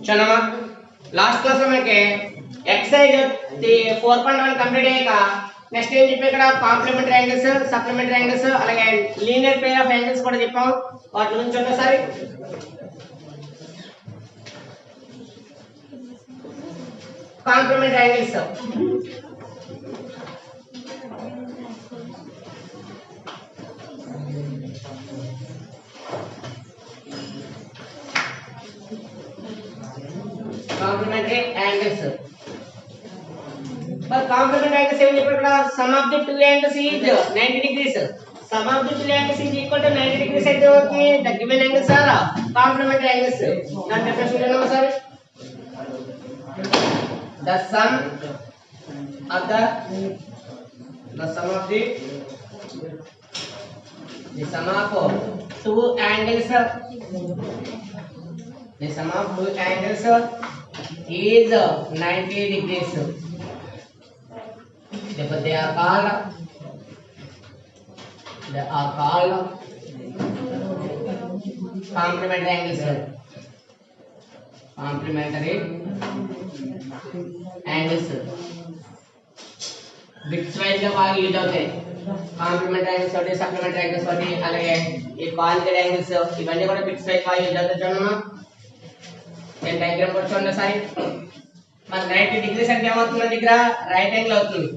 చూడమ్మా last class లో మనకి ఎక్సర్సైజ్ 4.1 కంప్లీట్ అయ్యాక నెక్స్ట్ ఏం చెప్పి ఇక్కడ కాంప్లిమెంటరీ యాంగిల్స్ సప్లిమెంటరీ యాంగిల్స్ అలాగే లీనియర్ పెయిర్ ఆఫ్ యాంగిల్స్ కూడా చెప్పాం వాటి గురించి ఒకసారి complementary angles complementary angles but complementary angles ఏం చెప్పారు ఇక్కడ sum of the two angles is 90 degrees sum of the two angles is equal to 90 degrees అయితే అవుతుంది the given angles are complementary angles దాని డెఫినిషన్ ఏంటో sir the sum of the sum of two angles the sum of two angles is 90 degrees. Therefore, they are called complementary angles. Complementary angles. Bits wise గా బాగా use అవుతాయి. Complementary angles ఒకటి supplementary angles ఒకటి అలాగే ఈ conjugate angles ఇవన్నీ కూడా bits wise బాగా యూజ్ అవుతాయి చూడమ్మా. నేను డయాగ్రామ్ కూడా చూడండి ఒకసారి మన 90 డిగ్రీస్ అంటే ఏమవుతుంది మన దగ్గర రైట్ యాంగిల్ అవుతుంది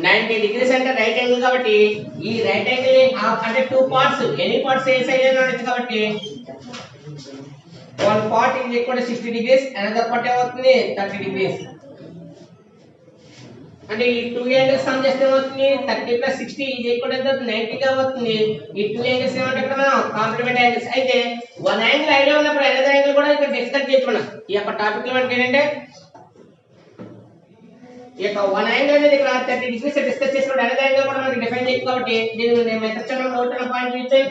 90 డిగ్రీస్ అంటే రైట్ యాంగిల్ కాబట్టి ఈ రైట్ యాంగిల్ అంటే టూ పార్ట్స్ ఎనీ పార్ట్స్ ఏ సైడ్ అయినా ఉండొచ్చు కాబట్టి one part is equal to 60 degrees another part ఏమవుతుంది 30 degrees అంటే ఈ టూ యాంగిల్స్ సమ్ చేస్తే ఏమవుతుంది 30 + 60 is equal to 90 గా అవుతుంది ఈ టూ యాంగిల్స్ ఏమంటే ఇక్కడ మనం కాంప్లిమెంటరీ యాంగిల్స్ అయితే వన్ యాంగిల్ ఐడియా ఉన్నప్పుడు అనదర్ యాంగిల్ కూడా ఇక్కడ డిస్కస్ చేయొచ్చు మనం ఈ యొక్క టాపిక్ లో మనకి ఏంటంటే ఈ యొక్క వన్ యాంగిల్ అనేది ఇక్కడ 30 డిగ్రీస్ డిస్కస్ చేసినప్పుడు అనదర్ యాంగిల్ కూడా మనకి డిఫైన్ చేయొచ్చు కాబట్టి దీన్ని నేను మెథడ్ ఛానల్ నోట్ అయిన పాయింట్ యూజ్ చేయి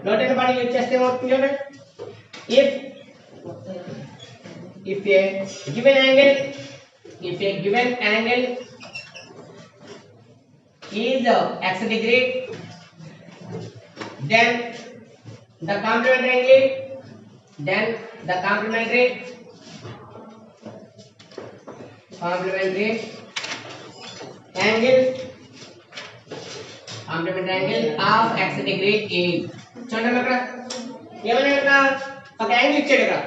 నోట్ అయిన పాయింట్ యూజ్ చేస్తే ఏమవుతుంది చూడండి if a given angle is x degree then the complementary angle of x degree is చూడండి అక్కడ ఏమన్నా ఇక్కడ ఒక యాంగిల్ ఇచ్చాడు ఇక్కడ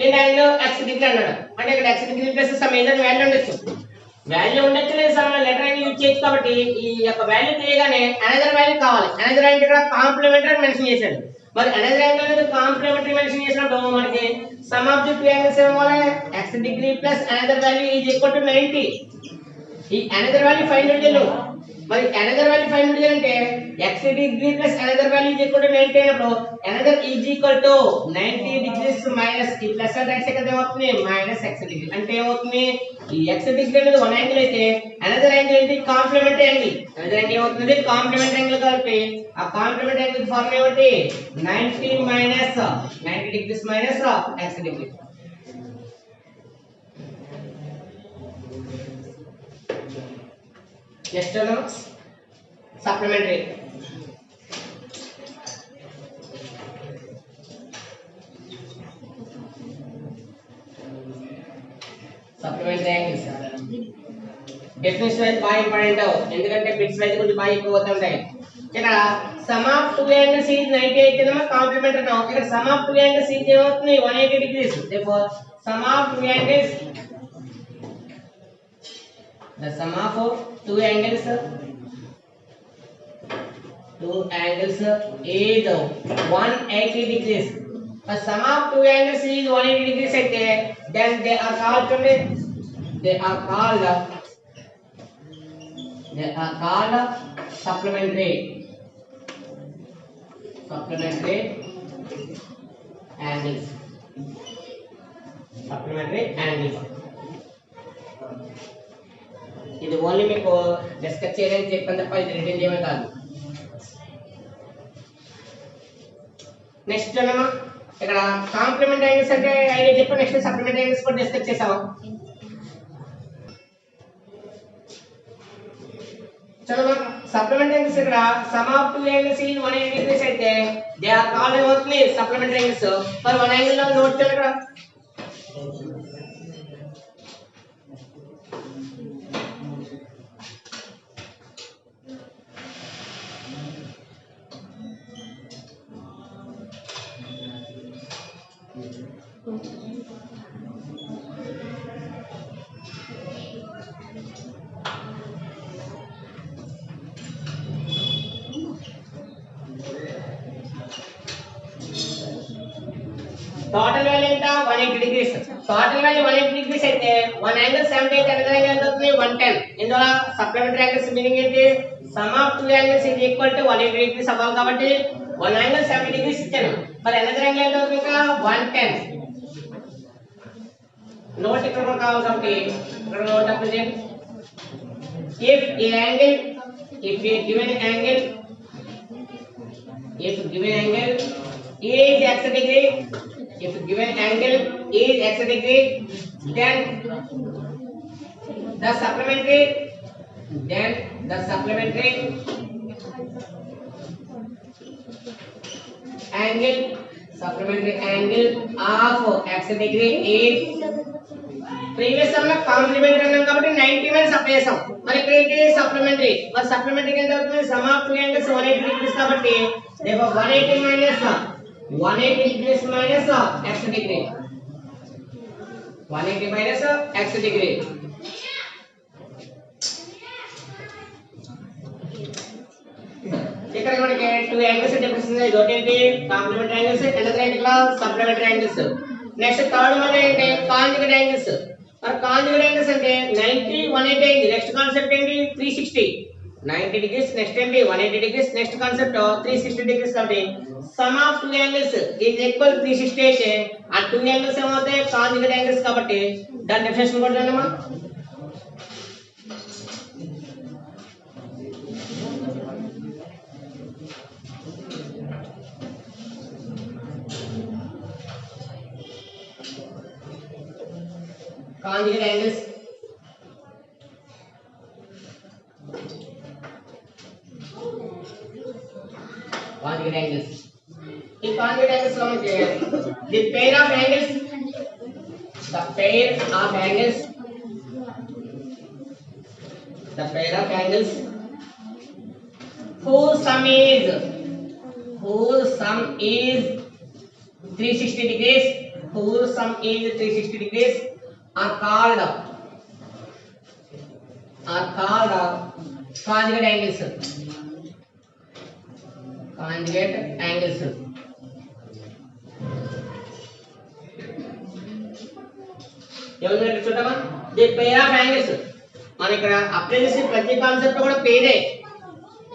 ఏ యాంగిల్ x డిగ్రీ అన్నాడు అంటే ఇక్కడ x డిగ్రీ ప్లస్ సమ్ ఏదైనా వాల్యూ ఉండొచ్చు లేదు సమ్ లెటర్ యాంగిల్ యూజ్ చేయొచ్చు కాబట్టి ఈ యొక్క వాల్యూ తెలియగానే అనదర్ వాల్యూ కావాలి అనదర్ యాంగిల్ ఇక్కడ కాంప్లిమెంటరీ మెన్షన్ చేశాడు మరి అనదర్ యాంగిల్ అనేది కాంప్లిమెంటరీ మెన్షన్ చేసినప్పుడు మనకి sum of the two angles ఏమవ్వాలి x degree plus another value is equal to 90 ఈ అనదర్ వాల్యూ ఫైండ్ అవుట్ చేయాలి మరి అనదర్ వాల్యూ ఫైండ్ అవుట్ చేయాలంటే x degree plus another value is equal to 90 అయినప్పుడు another is equal to 90 degrees minus ఈ plus అంటే x ఇక్కడ ఏమవుతుంది minus x degree అంటే ఏమవుతుంది ఈ x డిగ్రీ అనేది వన్ యాంగిల్ అయితే అనదర్ యాంగిల్ ఏంటి కాంప్లిమెంటరీ యాంగిల్ అనదర్ యాంగిల్ ఏమవుతుంది కాంప్లిమెంటరీ యాంగిల్ కాబట్టి ఆ కాంప్లిమెంటరీ యాంగిల్ ఫార్ములా ఏమిటి 90 degrees minus x degree next supplementary angles definition wise బాగా ఇంపార్టెంట్ ఎందుకంటే బిట్స్ వైజ్ కొంచెం బాగా ఎక్కువ అవుతుంటాయి ఇక్కడ some of two angles is 90 అయితేనేమో కాంప్లిమెంటరీ అన్నాం ఇక్కడ some of two angles is ఏమవుతుంది 180 degrees therefore sum of two angles the sum of two angles is 180 degrees the sum of two angles is 180 degrees అయితే then they are called supplementary angles ఇది only మీకు discuss చేయడానికి చెప్పాను తప్ప ఇది return చేయమే కాదు next అన్నమా ఇక్కడ కాంప్లిమెంటరీ యాంగిల్స్ అంటే ఐడియా చెప్పి నెక్స్ట్ సప్లిమెంటరీ యాంగిల్స్ కూడా డిస్కస్ చేసాము చలో సప్లిమెంటరీ యాంగిల్స్ ఇక్కడ some of two angles in 180 degrees అయితే దే ఆర్ కాల్డ్ ఏమవుతుంది సప్లిమెంటరీ యాంగిల్స్ మరి వన్ యాంగిల్ లో నోట్ చేయండి ఇక్కడ టోటల్ వాల్యూ ఎంత 180 డిగ్రీస్ టోటల్ వాల్యూ 180 డిగ్రీస్ అయితే వన్ యాంగిల్ 78 అనదర్ యాంగిల్ ఎంత అవుతుంది 110 ఇందులో సప్లిమెంటరీ యాంగిల్స్ మీనింగ్ ఏంటి some of two angles is equal to 180 degrees అవ్వాలి కాబట్టి వన్ యాంగిల్ 70 డిగ్రీస్ ఇచ్చాను మరి అనదర్ యాంగిల్ ఎంత అవుతుంది ఇంకా 110 నోట్ ఇక్కడ కూడా కావాలి కాబట్టి ఇక్కడ నోట్ అప్లై చేయండి if a angle if a given angle is x degree if given angle is x degree then the supplementary angle of x degree is previous some లో కాంప్లిమెంటరీ అన్నాం కాబట్టి 90 మైనస్ అప్లై చేసాం మరి ఇక్కడ ఏంటి supplementary మరి supplementary ఎంత అవుతుంది sum of two angles 180 degrees కాబట్టి there 180 degrees minus x degree 180 minus x degree ఇక్కడ మనకి టూ యాంగిల్స్ డిఫరెన్స్ ఉంది ఒకటి ఏంటి కాంప్లిమెంటరీ యాంగిల్స్ రెండోది ఏంటి ఇక్కడ supplementary angles next third one ఏంటి కాంజుగేట్ యాంగిల్స్ మరి కాంజుగేట్ యాంగిల్స్ అంటే 90 180 అయింది నెక్స్ట్ కాన్సెప్ట్ ఏంటి 360 90 డిగ్రీస్ నెక్స్ట్ ఏంటి 180 డిగ్రీస్ నెక్స్ట్ కాన్సెప్ట్ 360 డిగ్రీస్ కాబట్టి some of two angles is equal 360 అయితే ఆ టూ యాంగిల్స్ ఏమవుతాయి కాంజుగేట్ యాంగిల్స్ కాబట్టి దాని డెఫినిషన్ కూడా చూడండి అమ్మా conjugate angles in conjugate angles lo manaki the pair of angles whose sum is 360 degrees are called conjugate angles ఎవరు చూడమా ది పేర్ ఆఫ్ యాంగిల్స్ మన ఇక్కడ అప్లై చేసే ప్రతి కాన్సెప్ట్ కూడా పేరే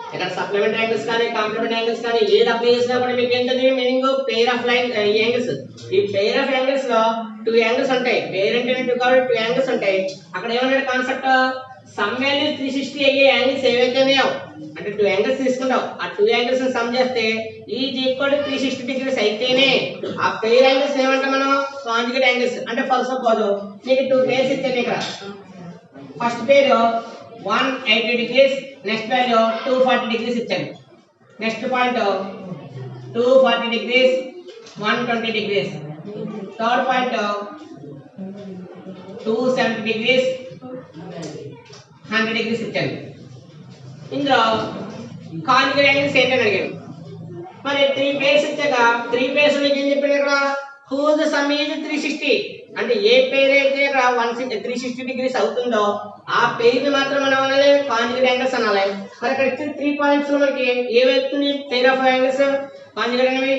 ఇక్కడ సప్లిమెంటరీ యాంగిల్స్ కానీ కాంప్లిమెంటరీ యాంగిల్స్ కానీ ఏది అప్లై చేసినా కూడా మీకు ఏంటది meaning pair of line angles ఈ పేర్ ఆఫ్ యాంగిల్స్ లో టూ యాంగిల్స్ ఉంటాయి పేర్ అంటే టూ యాంగిల్స్ ఉంటాయి అక్కడ ఏమన్నాడు కాన్సెప్ట్ సమ్ వాల్యూ 360 అయ్యే యాంగిల్స్ ఏవైతే ఉన్నాయో అంటే టూ యాంగిల్స్ తీసుకుంటావు ఆ టూ యాంగిల్స్ ని సమ్ చేస్తే ఈజ్ ఈక్వల్ టు 360 డిగ్రీస్ అయితేనే ఆ పేర్ యాంగిల్స్ ఏమంటాం మనం కాంజుగేట్ యాంగిల్స్ అంటే ఫర్ సపోజ్ నీకు టూ పేర్స్ ఇచ్చాను ఇక్కడ first pair 180 degrees next value 240 degrees ఇచ్చాను next point 240 degrees 120 degrees third point 270 degrees 100 degrees ఇచ్చాను ఇందులో కాంజుగేట్ యాంగిల్స్ ఏంటని అడిగాను మరి త్రీ పేర్స్ ఇచ్చాక త్రీ పేర్స్ మీకు ఏం చెప్పాను ఇక్కడ whose sum is 360 అంటే ఏ పేర్ అయితే ఇక్కడ 360 డిగ్రీస్ అవుతుందో ఆ పేర్ ని మాత్రం మనం అనాలి కాంజుగేట్ యాంగిల్స్ అనాలి మరి ఇక్కడ ఇచ్చిన 3 పాయింట్స్ లో మనకి ఏవైతుంది పేర్ ఆఫ్ యాంగిల్స్ కాంజుగేట్ అనేవి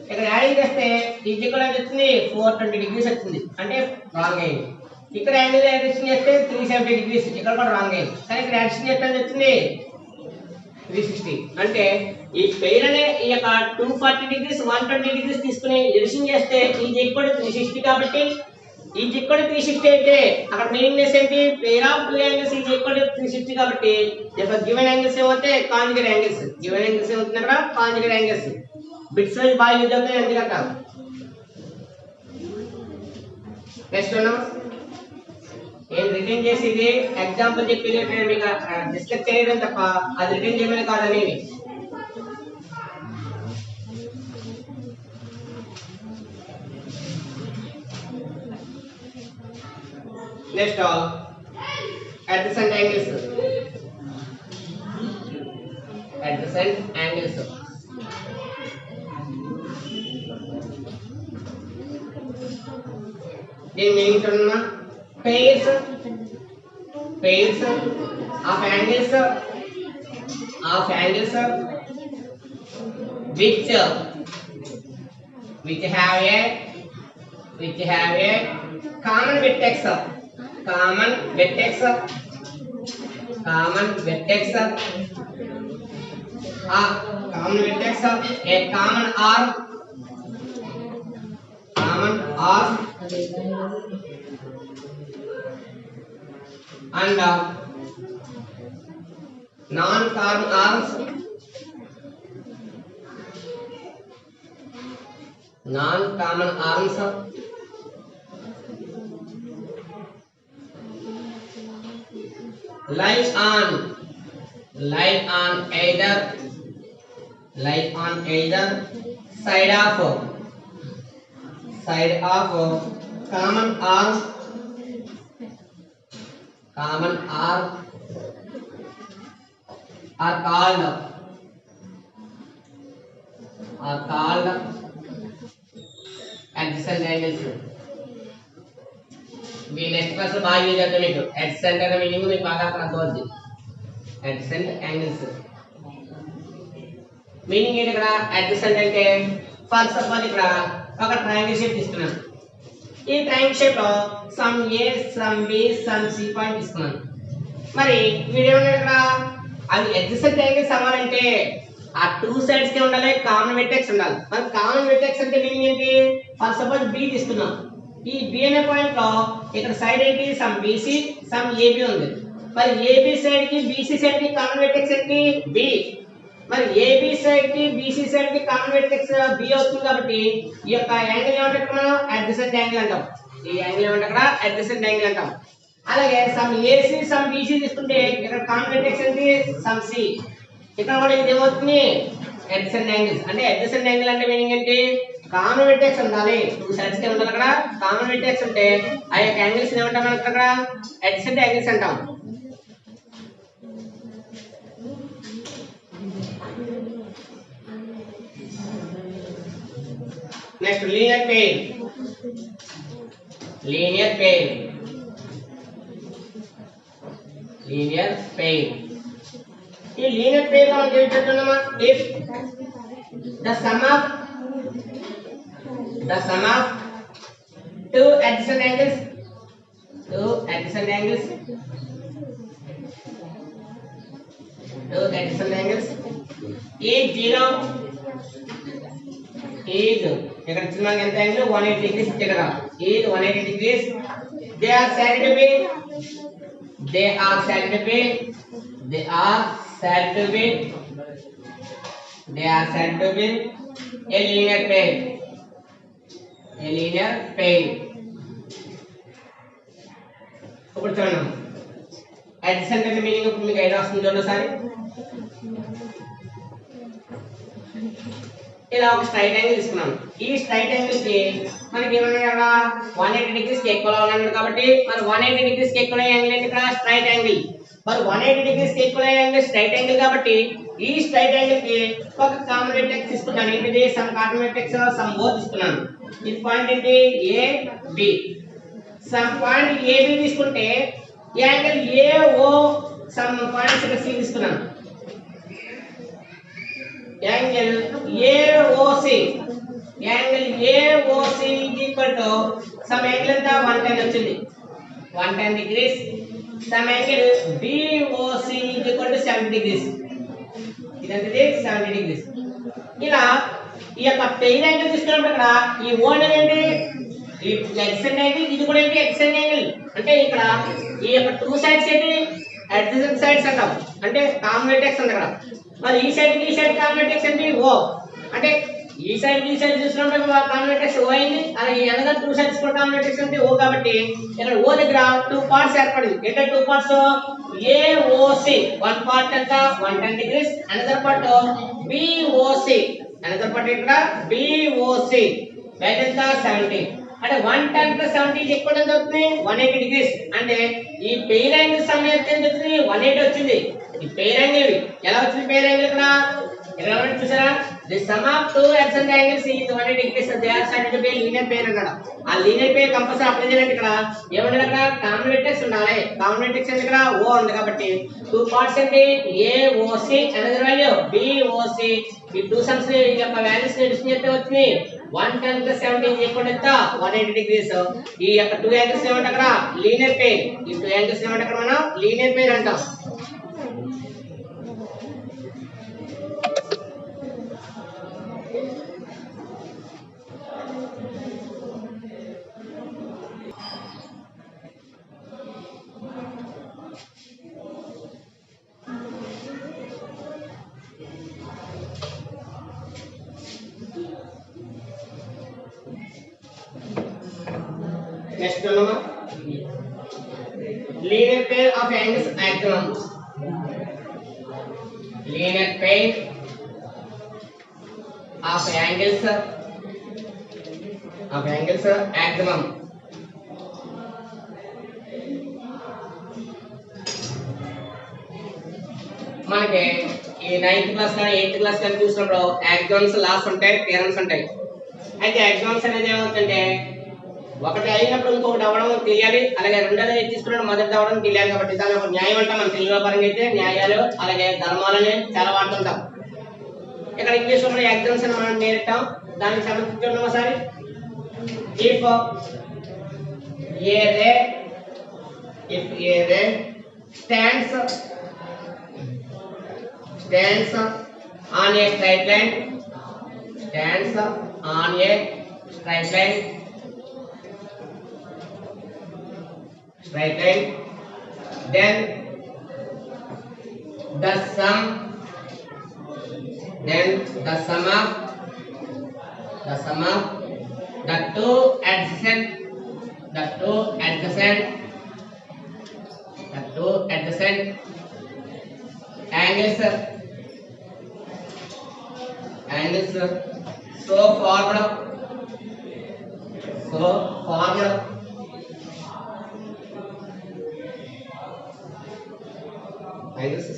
ఇక్కడ యాడింగ్ చేస్తే ఇది కూడా వచ్చింది 420 డిగ్రీస్ వచ్చింది అంటే రాంగ్ అయింది ఇక్కడ యాంగిల్ అడిషన్ చేస్తే 370 డిగ్రీస్ ఇక్కడ కూడా రాంగ్ అయింది కానీ ఇక్కడ అడిషన్ చేస్తే వచ్చింది 360 అంటే ఈ పెయిర్ అనే ఈ యొక్క 240 డిగ్రీస్ 120 డిగ్రీస్ తీసుకుని ఎడిషన్ చేస్తే ఈజ్ ఈక్వల్ టు 360 కాబట్టి ఈజ్ ఈక్వల్ టు 360 అయితే అక్కడ మీనింగ్నెస్ ఏంటి pair of two angles is equal to 360 కాబట్టి ఇక్కడ గివెన్ యాంగిల్స్ ఏమవుతాయి కాంజుగేట్ యాంగిల్స్ గివెన్ యాంగిల్స్ ఏమవుతుంది అక్కడ కాంజుగేట్ యాంగిల్స్ బిట్స్ వైజ్ బాగా యూజ్ అవుతాయి ఎందుకంటే నెక్స్ట్ నేను రిటర్న్ చేసేది ఎగ్జాంపుల్ చెప్పేది మీకు డిస్కస్ చేయడం తప్ప అది రిటర్న్ చేయమని కాదని. Next adjacent angles. Adjacent angles. దీని మీనింగ్ చూడమ్మా. pairs of angles which have a common vertex a common arc and non-common arcs lies on either side of common arc are called adjacent angles. Me next class లో బాగా use అవుతుంది మీకు. adjacent అనే meaning మీకు బాగా అర్థమవుతుంది. adjacent angles meaning ఏంటి ఇక్కడ? adjacent అంటే ఫర్ సపోజ్ ఇక్కడ ఒక ట్రయాంగిల్ షేప్ తీసుకున్నాను. ఈ ట్రయాంగిల్ షేప్ లో sum A sum B sum C point తీసుకున్నాను. మరి వీడియో ఇక్కడ అది adjacent angles అవ్వాలంటే ఆ టూ సైడ్స్ కి ఉండాలి, కామన్ వెర్టెక్స్ ఉండాలి. మరి కామన్ వెర్టెక్స్ అంటే మీనింగ్ ఏంటి? ఫర్ సపోజ్ బి తీసుకున్నాం. ఈ బి అనే పాయింట్ లో ఇక్కడ సైడ్ ఏంటి? సమ్ బిసి సమ్ ఏబి ఉంది. మరి ఏబి సైడ్ కి బిసి సైడ్ కి కామన్ వెర్టెక్స్ ఏంటి? బి. మరి ఏబి సైడ్ కి బిసి సైడ్ కి కామన్ వెర్టెక్స్ బి అవుతుంది. కాబట్టి ఈ యొక్క యాంగిల్ ఏమంటే మనం అడ్జసెంట్ యాంగిల్ అంటాం. ఈ యాంగిల్ ఏమంటే అక్కడ అడ్జసెంట్ యాంగిల్ అంటాం. అలాగే సమ్ ఏసి సమ్ బిసి తీసుకుంటే ఇక్కడ కామన్ వెర్టెక్స్ ఏంటి? Sum C. ఇక్కడ కూడా ఇది ఏమవుతుంది? Adjacent angles. అంటే అడ్జసెంట్ యాంగిల్ అంటే మీనింగ్ ఏంటి? కామన్ వెర్టెక్స్ ఉండాలి, టూ సైడ్స్ కి ఉండాలి. అక్కడ కామన్ వెర్టెక్స్ ఉంటే ఆ యొక్క యాంగిల్స్ ఏమంటాం మనం అక్కడ? అడ్జసెంట్ యాంగిల్స్ అంటాం. Next linear pair. ఈ లీనియర్ పెయిర్ లో మనం ఏం చెప్తున్నామా? If the sum of two adjacent angles is 0 is ఇక్కడ చిన్న ఎంత యాంగిల్ 180 degrees ఇక్కడ is 180 degrees. they are said to be a linear pair. ఇప్పుడు చూడండి adjacent అంటే మీనింగ్ ఇప్పుడు మీకు ఐడియా వస్తుంది. చూడండి ఒకసారి ఇలా ఒక స్ట్రైట్ యాంగిల్ తీసుకున్నాను. ఈ స్ట్రైట్ యాంగిల్ కి మనకి ఏమన్నా ఇక్కడ 180 degrees కి ఎక్కువగా ఉన్నాడు కాబట్టి మరి 180 degrees కి ఎక్కువ యాంగిల్ ఏంటి? ఇక్కడ స్ట్రైట్ యాంగిల్. మరి 180 degrees కి ఎక్కువ యాంగిల్ స్ట్రైట్ యాంగిల్ కాబట్టి ఈ స్ట్రైట్ యాంగిల్ కి ఒక కామన్ వెర్టెక్స్ తీసుకున్నాను. ఏంటిది? Some common vertex some O తీసుకున్నాను. ఈ పాయింట్ ఏంటి? A B. Some point A B తీసుకుంటే angle A O some points ఇక్కడ సి తీసుకున్నాను. Angle AOC is equal to some angle ఎంత? 110 వచ్చింది. 110 degrees. Some angle BOC is equal to 70 degrees. ఇదంటే 70 degrees. ఇలా ఈ యొక్క పెయిర్ యాంగిల్ తీసుకున్నప్పుడు ఇక్కడ ఈ O అనేది ఏంటి? ఈ adjacent యాంగిల్, ఇది కూడా ఏంటి? adjacent angle. అంటే ఇక్కడ ఈ యొక్క టూ సైడ్స్ ఏంటి? adjacent sides అంటాం. అంటే కామన్ వెర్టెక్స్ ఉంది ఇక్కడ. మరి ఈ సైడ్ కి ఈ సైడ్ కామన్ వెర్టెక్స్ ఏంటి? O. అంటే ఈ సైడ్ ఈ సైడ్ చూసినప్పుడు కామన్ వెర్టెక్స్ ఓ అయింది, అలాగే అనదర్ టూ సైడ్స్ కూడా కామన్ వెర్టెక్స్ అంటే ఓ, కాబట్టి ఇక్కడ ఓ దగ్గర టూ పార్ట్స్ ఏర్పడింది. ఏంటంటే two parts AOC, one part ఎంత 110 degrees, another part BOC, another part ఇక్కడ బిఓసి వాల్యూ ఎంత 70. అంటే 110 + 70 ఎక్కువ ఎంత అవుతుంది 180 degrees. అంటే ఈ పెయిర్ యాంగిల్ సమ్ ఎంత అవుతుంది 180 వచ్చింది. ఈ పెయిర్ యాంగిల్ ఎలా వచ్చింది? పెయిర్ యాంగిల్ ఇక్కడ చూసారా? The some of two adjacent angles is 180 degrees. They are said to be linear pair అన్నాడు. ఆ లీనియర్ పేర్ కంపల్సరీ అప్లై చేయాలంటే ఇక్కడ ఏమన్నా ఇక్కడ కామన్ వెర్టెక్స్ ఉండాలి. కామన్ వెర్టెక్స్ అంటే ఇక్కడ ఓ ఉంది కాబట్టి టూ పార్ట్స్ అంటే ఏఓసి అనదర్ వాల్యూ బిఓసి. ఈ టూ సమ్స్ యొక్క వాల్యూస్ ని డిస్ప్లే చేస్తే వచ్చింది 110 + 70 ఈక్వల్ ఎంత 180 degrees. ఈ యొక్క టూ యాంగిల్స్ ఏమంటే అక్కడ లీనియర్ పేర్. ఈ టూ యాంగిల్స్ ఏమంటే అక్కడ మనం లీనియర్ పేర్ అంటాం. Next one, linear pair of angles axioms. Linear pair of angles axioms. మనకి ఈ 9th క్లాస్ కానీ 8th క్లాస్ కానీ చూసినప్పుడు axioms లాస్ ఉంటాయి, థియరమ్స్ ఉంటాయి. అయితే axioms అనేది ఏమవుతుందంటే ఒకటి అయినప్పుడు ఇంకొకటి అవ్వడం తెలియాలి, అలాగే రెండోది తీసుకున్న మొదటి అవ్వడం తెలియాలి. కాబట్టి దాని ఒక న్యాయం అంటాం. మన తెలుగులో పరంగా అయితే న్యాయాలు అలాగే ధర్మాలని చాలా వాడుతుంటాం. ఇక్కడ ఇంగ్లీష్ లో ఎగ్జామ్స్ అని మనం నేర్పుతాం. దానికి సంబంధించి చూడండి ఒకసారి. If A ray stands on a straight line, then the sum of the two adjacent angles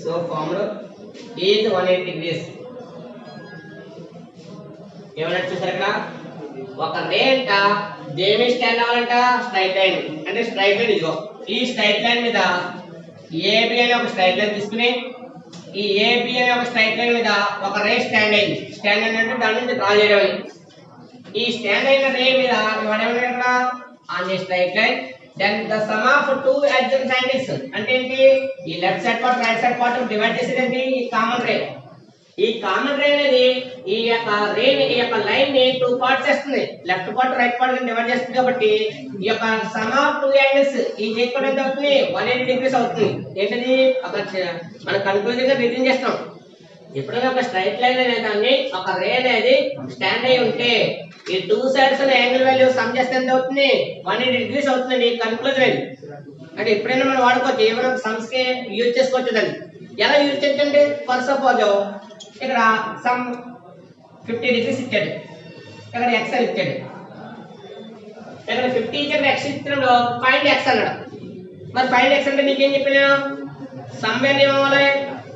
so formed is 180 degrees. ఏమన్నా చూసారు ఇక్కడ ఒక రే అంట దేని స్టాండ్ అవ్వాలంట స్ట్రైట్ లైన్. అంటే స్ట్రైట్ లైన్ ఇదిగో ఈ స్ట్రైట్ లైన్ మీద ఏబి అనే ఒక స్ట్రైట్ లైన్ తీసుకుని ఈ ఏబి అనే ఒక స్ట్రైట్ లైన్ మీద ఒక రే స్టాండ్ అయింది. స్టాండ్ అంటే దాని నుంచి డ్రా చేయడం. ఈ స్టాండ్ అయిన రే మీద వాడేమన్నా ఇక్కడ on a straight line, then the sum of two adjacent angles అంటే ఏంటి? ఈ left side part right side part divide చేసేది ఏంటి? ఈ కామన్ రే. ఈ కామన్ రే అనేది ఈ యొక్క లైన్ ని టూ పార్ట్స్ చేస్తుంది. Left part right part divide చేస్తుంది. కాబట్టి ఈ యొక్క సమ్ ఆఫ్ టూ యాంగిల్స్ ఈ ఈక్వల్ ఎంత అవుతుంది 180 degrees అవుతుంది. ఏంటది అక్కడ మనం కన్క్లూజన్ గా రిజన్ చేస్తాం. ఎప్పుడైనా ఒక స్ట్రైట్ లైన్ అనే దాన్ని ఒక రే అనేది స్టాండ్ అయి ఉంటే ఈ two sides angle value some చేస్తే ఎంత అవుతుంది 180 degrees అవుతుంది. కన్క్లూజన్ అది. అంటే ఎప్పుడైనా మనం వాడుకోవచ్చు, ఏమైనా సమ్స్ కి యూజ్ చేసుకోవచ్చు. దాన్ని ఎలా యూజ్ చేయొచ్చంటే ఫర్ సపోజ్ ఇక్కడ సమ్ 50 degrees ఇచ్చాడు, ఇక్కడ ఎక్స్ అని ఇచ్చాడు. ఇక్కడ 50 ఇచ్చాడు, ఎక్స్ ఇచ్చినప్పుడు ఫైండ్ ఎక్స్ అన్నాడు. మరి ఫైండ్ ఎక్స్ అంటే నీకేం చెప్పినా సమ్ వాల్యూ ఏమవ్వాలి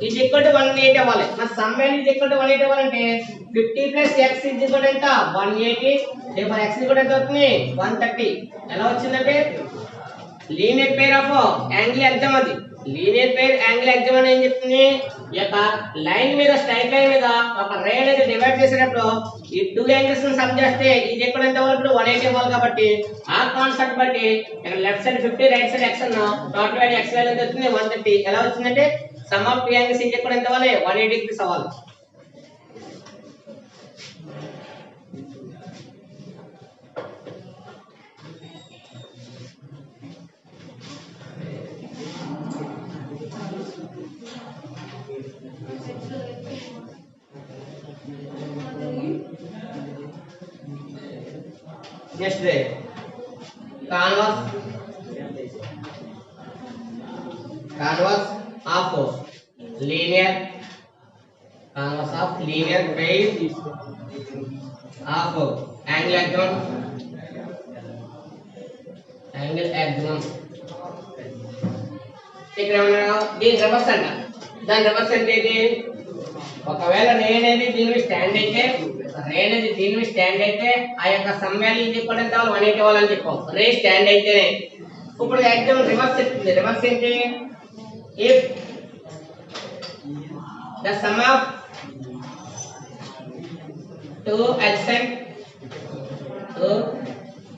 ఈజ్ ఈక్వల్ టు 180 అవ్వాలి. మరి sum value is equal to 180 అవ్వాలంటే 50 + x ఈజ్ ఈక్వల్ ఎంత 180. దేర్ x ఈజ్ ఈక్వల్ ఎంత అవుతుంది 130. ఎలా వచ్చిందంటే linear pair of angle exam. అది లీనియర్ పేర్ యాంగిల్ ఎగ్జామ్ అని ఏం చెప్తుంది? ఈ యొక్క లైన్ మీద స్ట్రైట్ లైన్ మీద ఒక రే అనేది డివైడ్ చేసేటప్పుడు ఈ టూ యాంగిల్స్ ని సమ్ చేస్తే ఇది ఎక్కడ ఎంత అవ్వాలి 180 అవ్వాలి. కాబట్టి ఆ కాన్సెప్ట్ బట్టి ఇక్కడ left side 50 right side x అన్న టోటల్ వాల్యూ x వాల్యూ ఎంత వచ్చింది 130. ఎలా వచ్చిందంటే సమ్ ఆఫ్ టూ యాంగిల్స్ ఇది ఎక్కడ ఎంత అవ్వాలి 180 degrees అవ్వాలి. Next converse of linear converse of linear phase of angle axiom ఇక్కడ ఏమన్నా దీని రివర్స్ అంట దాని రివర్స్ అంటే ఏంటి ఒకవేళ రే అనేది దీని స్టాండ్ అయితే ఆ యొక్క సమ్ వాల్యూ ఇది కూడా ఎంత 180 అవ్వాలని చెప్పాం రే స్టాండ్ అయితేనే ఇప్పుడు యాక్సిమం రివర్స్ చెప్తుంది రివర్స్ ఏంటి if the sum of two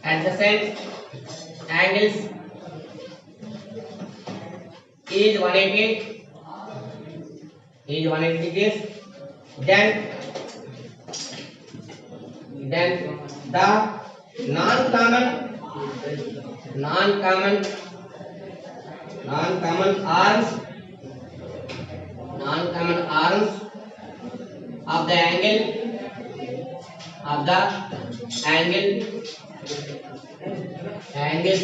adjacent angles is 180 degrees, then the non-common arms of the angles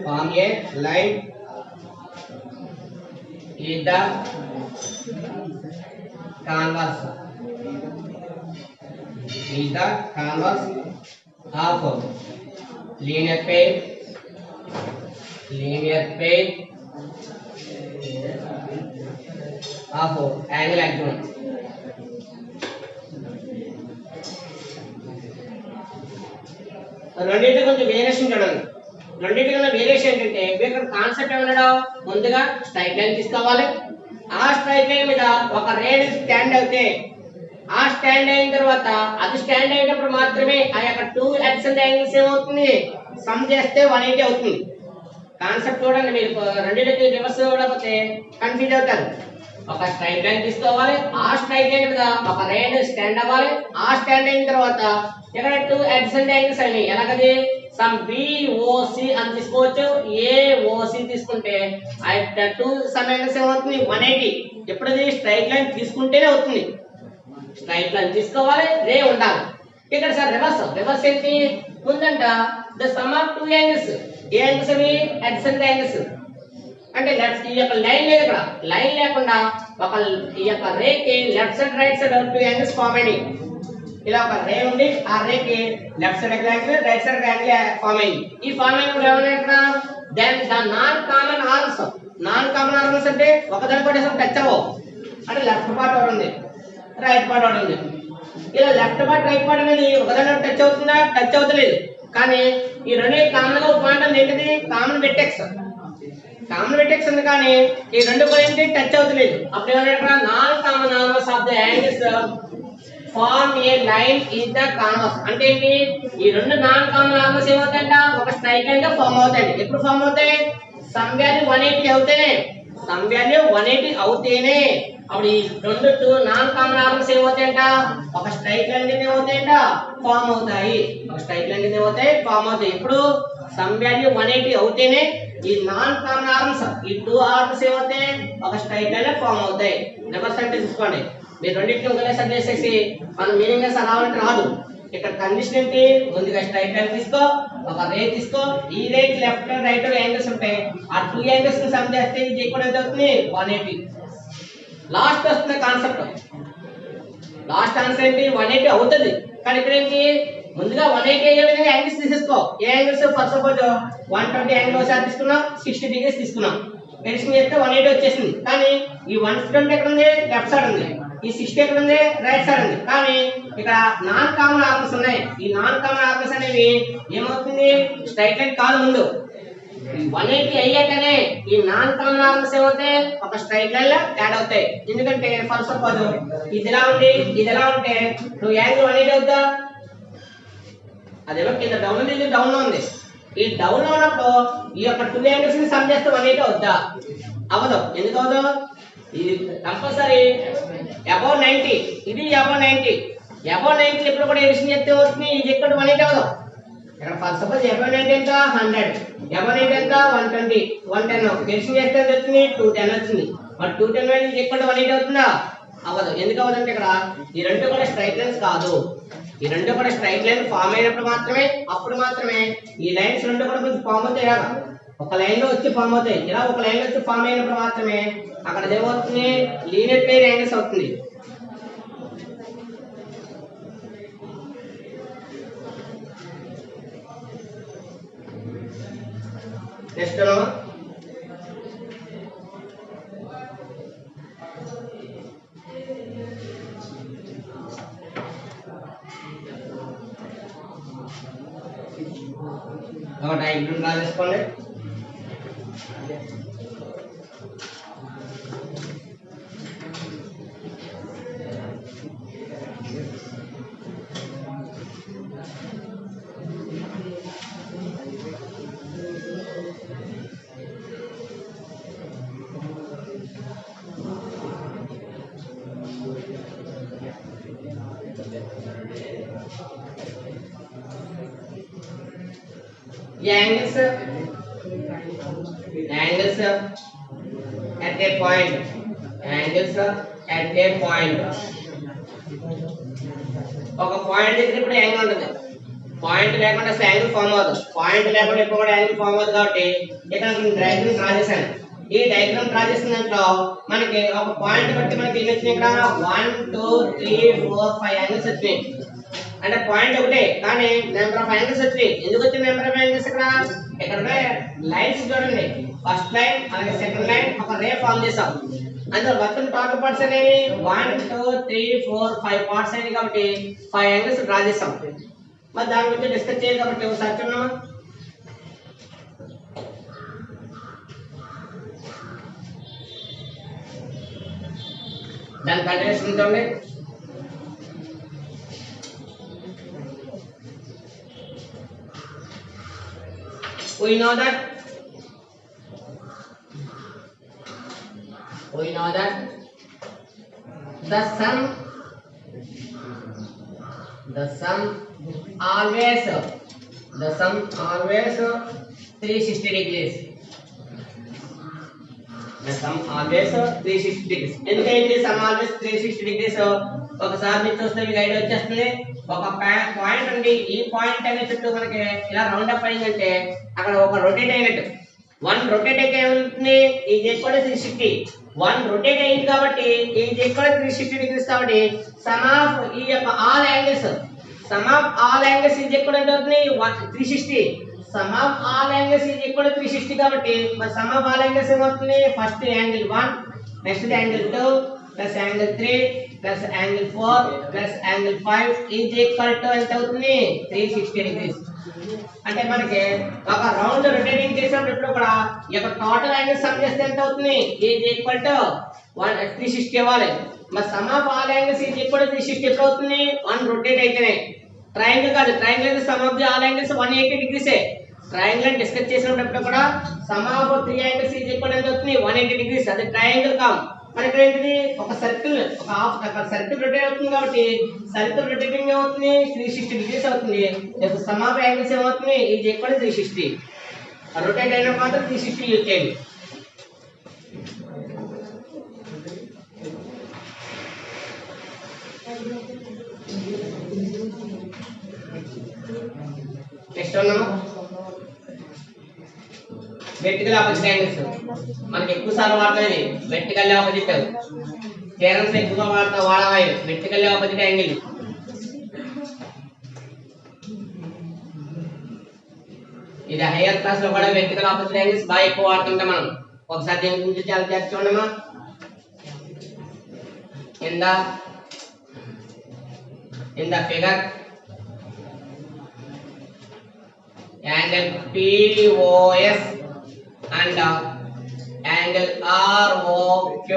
form a line is the canvas of linear page of angle axon. రెండింటి కొంచెం variation చూడండి రెండింటి కన్నా variation ఏంటంటే ఇక్కడ concept ఏమన్నాడు ముందుగా straight line తీసుకోవాలి ఆ స్ట్రైట్ లైన్ మీద ఒక రేడ్ స్టాండ్ అవుతే ఆ స్టాండ్ అయిన తర్వాత అది స్టాండ్ అయినప్పుడు మాత్రమే ఆ యొక్క టూ అడ్జసెంట్ యాంగిల్స్ ఏమవుతుంది సమ్ చేస్తే 180 అవుతుంది కాన్సెప్ట్ చూడండి మీరు రెండింటికి రివర్స్ చూడకపోతే కన్ఫ్యూజ్ అవుతారు ఒక స్ట్రైట్ లైన్ తీసుకోవాలి ఆ స్ట్రైట్ లైన్ మీద ఒక రేడ్ స్టాండ్ అవ్వాలి ఆ స్టాండ్ అయిన తర్వాత ఇక్కడ టూ అడ్జసెంట్ యాంగిల్స్ అని ఎలాగది సమ్ BOC అని తీసుకోవచ్చు AOC తీసుకుంటే ఆ టూ సమ్ యాంగిల్స్ ఏమవుతుంది 180 ఎప్పుడది స్ట్రైట్ లైన్ తీసుకుంటేనే అవుతుంది స్ట్రైట్ లైన్ తీసుకోవాలి రే ఉండాలి ఇక్కడ సార్ రివర్స్ ఏంటి ముందంట the sum of two angles ఏ యాంగిల్స్ అవి అడ్జసెంట్ యాంగిల్స్ అంటే ఈ యొక్క లైన్ లేదు ఇక్కడ లైన్ లేకుండా ఒక ఈ యొక్క రేకి left side right side two angles form అయినాయి ఇలా ఒక రే ఉంది ఆ రేకి left side angle right side angle form అయింది ఈ ఫామ్ అయినప్పుడు ఏమన్నా ఇక్కడ then the non common arms అంటే ఒకదాని కూడా టచ్ అవ్వవు అంటే లెఫ్ట్ పార్ట్ ఒకటి ఉంది రైట్ పార్ట్ ఒకటి ఉంది ఇలా లెఫ్ట్ పార్ట్ రైట్ పార్ట్ అనేది ఒకదాని టచ్ అవుతుందా టచ్ అవుతలేదు కానీ ఈ రెండు కామన్ గా పాయింట్ ఉంది ఏంటిది కామన్ వెర్టెక్స్ ఉంది కానీ ఈ రెండు పాయింట్ టచ్ అవుతలేదు అప్పుడు ఏమన్నా non common arms of the angles form a line in the canvas అంటే ఏంటి ఈ రెండు నాన్ కామన్ ఆర్మ్స్ ఏమవుతాయంట ఒక స్ట్రైట్ లైన్ గా ఫామ్ అవుతాయి ఎప్పుడు ఫామ్ అవుతాయి సమ్ వాల్యూ 180 అవుతేనే అప్పుడు ఈ రెండు టూ నాన్ కామన్ ఆర్మ్స్ ఏమవుతాయంట ఒక స్ట్రైట్ లైన్ కింద ఏమవుతాయంట ఫామ్ అవుతాయి ఇప్పుడు సమ్ వాల్యూ 180 అవుతేనే ఈ నాన్ కామన్ ఆర్మ్స్ ఈ టూ ఆర్మ్స్ ఏమవుతాయి ఒక స్ట్రైట్ లైన్ ఫామ్ అవుతాయి రివర్స్ అంటే చూసుకోండి మీరు రెండింటిని ఒకలేసారి చేసేసి మన మీనింగ్ రావాలంటే రాదు ఇక్కడ కండిషన్ ఏంటి ముందుగా స్ట్రైట్ లైన్ తీసుకో ఒక రే తీసుకో ఈ రేకి లెఫ్ట్ రైట్ యాంగిల్స్ ఉంటాయి ఆ టూ యాంగిల్స్ ని సమ్ చేస్తే ఇది కూడా ఎంత అవుతుంది 180 లాస్ట్ వస్తుంది కాన్సెప్ట్ లాస్ట్ ఆన్సర్ ఏంటి 180 అవుతుంది కానీ ఇక్కడ ఏంటి ముందుగా 180 అయ్యే విధంగా యాంగిల్స్ తీసేసుకో ఏ యాంగిల్స్ ఫస్ట్ సపోజ్ 120 యాంగిల్ ఒకసారి తీసుకున్నాం 60 డిగ్రీస్ తీసుకున్నాం ఎడిషన్ చేస్తే 180 వచ్చేసింది కానీ ఈ 120 ఎక్కడ ఉంది లెఫ్ట్ సైడ్ ఉంది ఈ 60 ఎక్కడ ఉంది రైట్ సైడ్ ఉంది కానీ ఇక్కడ నాన్ కామన్ ఆర్మ్స్ ఉన్నాయి ఈ నాన్ కామన్ ఆర్మ్స్ అనేవి ఏమవుతుంది స్ట్రైట్ లైన్ కాదు ముందు 180 అయ్యాకనే ఈ నాన్ కామన్ ఆర్మ్స్ ఏమవుతాయి ఒక స్ట్రైట్ లైన్ లో యాడ్ అవుతాయి ఎందుకంటే ఫస్ట్ సపోజ్ ఇది ఎలా ఉంది ఇది ఎలా ఉంటే నువ్వు యాంగిల్ 180 అవుతా అదేమో కింద డౌన్ ఉంది ఇది డౌన్ లో ఉంది ఈ డౌన్ లో ఉన్నప్పుడు ఈ యొక్క టూ యాంగిల్స్ ని సమ్ చేస్తే 180 అవుతా అవదు ఎందుకు అవదు ఇది కంపల్సరీ అబౌవ్ 90 ఇది అబౌవ్ 90 ఎప్పుడు కూడా ఎడిషన్ చేస్తే వస్తుంది ఇది ఇక్కడ 180 అవదు ఇక్కడ ఫస్ట్ సపోజ్ అబౌవ్ 90 ఎంత 100, అబౌవ్ 90 ఎంత 120, 110 తెలిసి చేస్తే ఎంత వచ్చింది 210 వచ్చింది. మరి 210 వాల్యూ ఈక్వల్ టు 180 అవుతుందా? అవ్వదు. ఎందుకు అవ్వదంటే ఇక్కడ ఈ రెండు కూడా స్ట్రైట్ లైన్స్ కాదు. ఈ రెండు కూడా స్ట్రైట్ లైన్ ఫామ్ అయినప్పుడు మాత్రమే ఈ లైన్స్ రెండు కూడా కొంచెం ఫామ్ అవుతాయి కదా, ఒక లైన్ లో వచ్చి ఫామ్ అవుతాయి. ఇలా ఒక లైన్ లో వచ్చి ఫామ్ అయినప్పుడు మాత్రమే అక్కడ ఏమవుతుంది లీనియర్ పెయిర్ యాంగిల్స్ అవుతుంది. నెక్స్ట్ డయాగ్రామ్ డ్రా చేసుకోండి. angles at a point, ఒక పాయింట్ దగ్గర ఇప్పుడు యాంగిల్ ఉంటుంది. పాయింట్ లేకుండా అసలు యాంగిల్ ఫామ్ అవుతుంది. పాయింట్ లేకుండా ఇప్పుడు కూడా యాంగిల్ ఫామ్ అవుతుంది. కాబట్టి ఇక్కడ డయాగ్రామ్ డ్రా చేశాను. ఈ డయాగ్రామ్ డ్రా చేసిన దాంట్లో మనకి ఒక పాయింట్ బట్టి మనకి ఎన్ని వచ్చినాయి? ఇక్కడ 1 2 3 4 5 యాంగిల్స్ వచ్చినాయి. అంటే పాయింట్ ఒకటే కానీ నెంబర్ ఆఫ్ యాంగిల్స్ వచ్చినాయి. ఎందుకు వచ్చిన నెంబర్ ఆఫ్ యాంగిల్స్? ఇక్కడ లైన్స్ చూడండి, ఫస్ట్ లైన్ అలాగే సెకండ్ లైన్ ఒక రే ఫామ్ చేసాం. అందులో మొత్తం టోటల్ పార్ట్స్ అనేవి 1 2 3 4 5 పార్ట్స్ అయినాయి. కాబట్టి 5 యాంగిల్స్ డ్రా చేసాం. మరి దాని గురించి డిస్కస్ చేయాలి కాబట్టి ఒకసారి చూద్దాం. దాని కంటిన్యూషన్ చూడండి. We know that the sum always 360 degrees. The sum always 360 degrees. ఎందుకంటే sum always 360 degrees ఒకసారి మీరు చూస్తే మీకు ఐడియా వచ్చేస్తుంది. ఒక పాయింట్ ఉంది, ఈ పాయింట్ అనే చుట్టూ మనకి ఇలా రౌండ్ అప్ అయిందంటే అక్కడ ఒక రొటేట్ అయినట్టు. 1 రొటేట్ అయితే ఏమవుతుంది? Is equal to 360. 1 రొటేట్ అయింది కాబట్టి ఈజ్ ఈక్వల్ టు 360 డిగ్రీస్. కాబట్టి సమ్ ఆఫ్ ఈ యొక్క all angles is equal to 360. Some of all angles is equal to 360 కాబట్టి మరి సమ్ ఆఫ్ ఆల్ యాంగిల్స్ ఏమవుతుంది? First angle 1, next angle 2 plus angle 3 plus angle 4 plus angle 5 is equal to ఎంత అవుతుంది? 360 degrees. అంటే మనకి ఒక రౌండ్ రొటేటింగ్ చేసినప్పుడు కూడా ఈ యొక్క టోటల్ యాంగిల్ సమ్ చేస్తే ఎంత అవుతుంది? ఈజ్ ఈక్వల్ టు 360 ఇవ్వాలి. మరి some of all angles is equal to 360 ఎప్పుడు అవుతుంది? 1 రొటేట్ అయితేనే. ట్రయాంగిల్ కాదు, ట్రయాంగిల్ అయితే some of the all angles 180 degrees. Triangle discuss చేసినప్పుడు కూడా some of 3 angles is equal ఎంత అవుతుంది? 180 డిగ్రీస్. అది ట్రయాంగిల్ కాదు. మనకి ఏంటిది? ఒక సర్కిల్, ఒక హాఫ్ సర్కిల్ రొటేట్ అవుతుంది కాబట్టి సర్కిల్ రొటేటింగ్ ఏమవుతుంది? 360 డిగ్రీస్ అవుతుంది. ఇప్పుడు సమ్ ఆఫ్ యాంగిల్స్ ఏమవుతుంది? Is equal to 360. రొటేట్ అయిన మాత్రం 360 యూజ్ చేయండి. నెక్స్ట్ ఉన్నాము వెర్టికల్ ఆపోజిట్ యాంగిల్స్. మనకి ఎక్కువ సార్లు వాడతాయి వెర్టికల్ ఆపోజిట్. థియరమ్స్ ఎక్కువగా వాడవాలి వెర్టికల్ ఆపోజిట్ యాంగిల్. ఇది హైయర్ క్లాస్ లో కూడా వెర్టికల్ ఆపోజిట్ యాంగిల్స్ బాగా ఎక్కువ వాడుతుంటాం మనం. ఒకసారి దీని గురించి చాలా చూడమా. in the figure angle POS and angle ROQ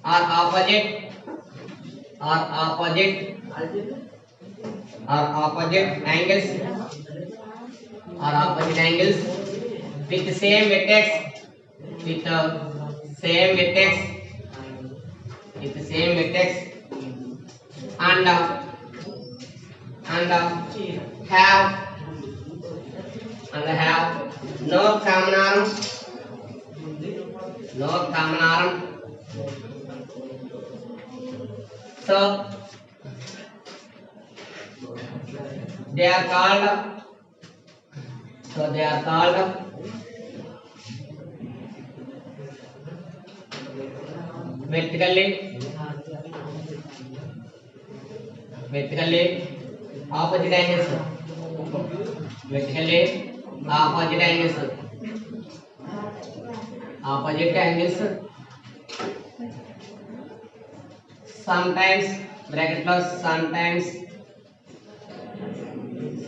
are opposite angles with the same vertex and have and they have no common arm, no common arm. So they are called vertically opposite angles, vertically opposite angles, sometimes bracket plus sometimes